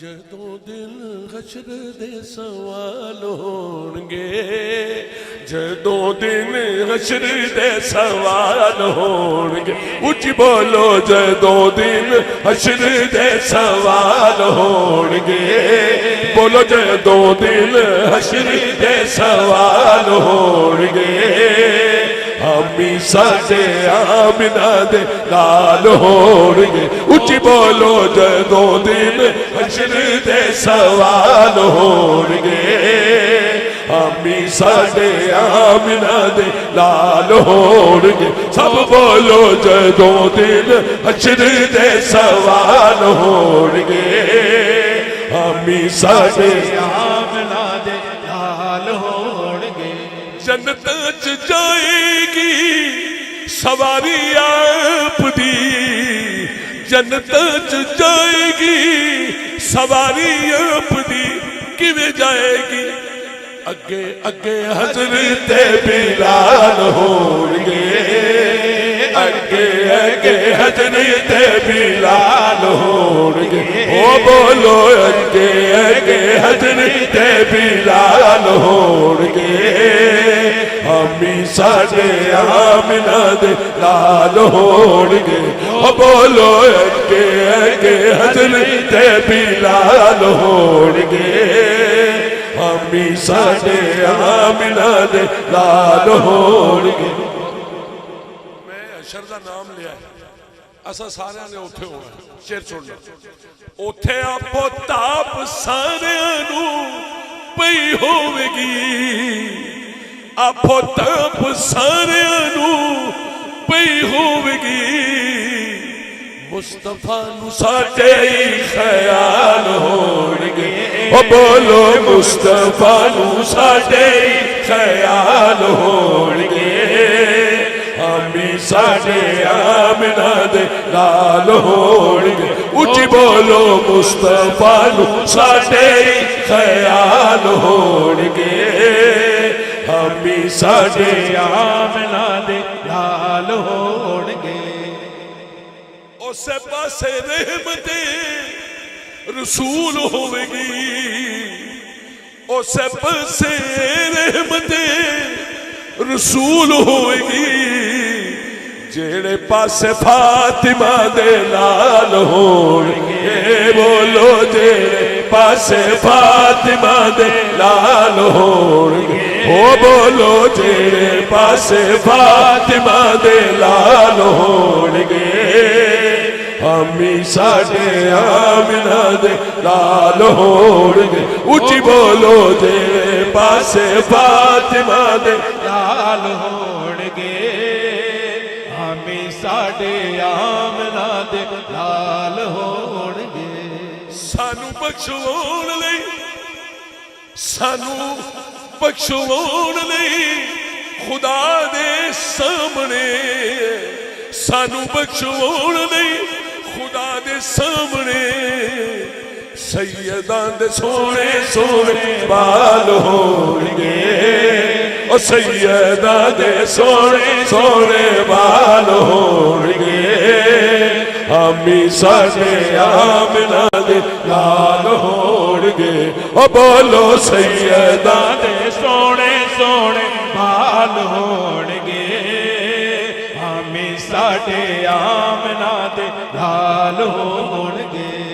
جدوں دل حشر دے سوال ہونگے، جدوں دل حشر دے سوال ہونگے، اچھی بولو جدوں دل حشر دے سوال ہونگے، بولو جدوں دل حشر دے سوال ہونگے، امی ساڈے آمنہ دے لال ہونگے، اچھی بولو جدوں دل حشر دے سوال ہونگے، امی ساڈے آمنہ دے لال ہونگے، سب بولو جدوں دل حشر دے سوال ہونگے، امی ساڈے آمنہ دے لال ہونگے، جنت چ جائے گی سواری آپ دی، جنت چ جائے گی سواری آپ دی، کیویں جائے گی؟ اگے اگے حضرت بلال ہونگے، اگے اگے حضرت بلال ہونگے، او بولو اگے اگے حضرت بلال ہونگے، امی ساڈے آمنہ دے لال ہونگے، او بولو اگے اگے حضرت بلال ہونگے، امی ساڈے آمنہ دے لال ہونگے۔ میں اشر دا نام لیا ہے، اسا سارے نے اوتھے ہونا ہے، شیر سننا، اوتھے آپو تاپ سارے نو پئی ہوے گی، آپو تاپ سارے نو پئی ہوے گی، مصطفیٰ نو ساڈے خیال ہونگے، او بولو مصطفیٰ نو ساڈے خیال ہونگے، امی ساڈے آمنہ دے لال ہونگے، اچھی بولو مصطفیٰ نو ساڈے خیال ہونگے، امی ساڈے آمنہ دے لال ہونگے، اسے پاسے رحمت رسول ہوئے گی، اسے پاسے رحمت رسول ہوئے گی، جیڑے پاسے فاطمہ دے لال ہونگے، بولو جیڑے پاسے فاطمہ دے لال ہونگے، او بولو جیڑے پاسے فاطمہ دے لال ہونگے، امی ساڈے آمنہ دے لال ہونگے، اچھی بولو جیڑے پاسے فاطمہ دے لال ہونگے، امی ساڈے آمنہ دے لال ہونگے، سانو بخشوان لئی، سانو بخشوان لئی خدا دے سامنے، سانو بخشوان لئی خدا دے سامنے، سیدان دے سونے سونے بال ہونگے، او سیدان دے سونے سونے بال ہونگے، امی ساڈے آمنہ دے لال ہونگے، او بولو سیدان دے سونے سونے بال ہونگے، امی ساڈے آمنہ دے لال ہونگے۔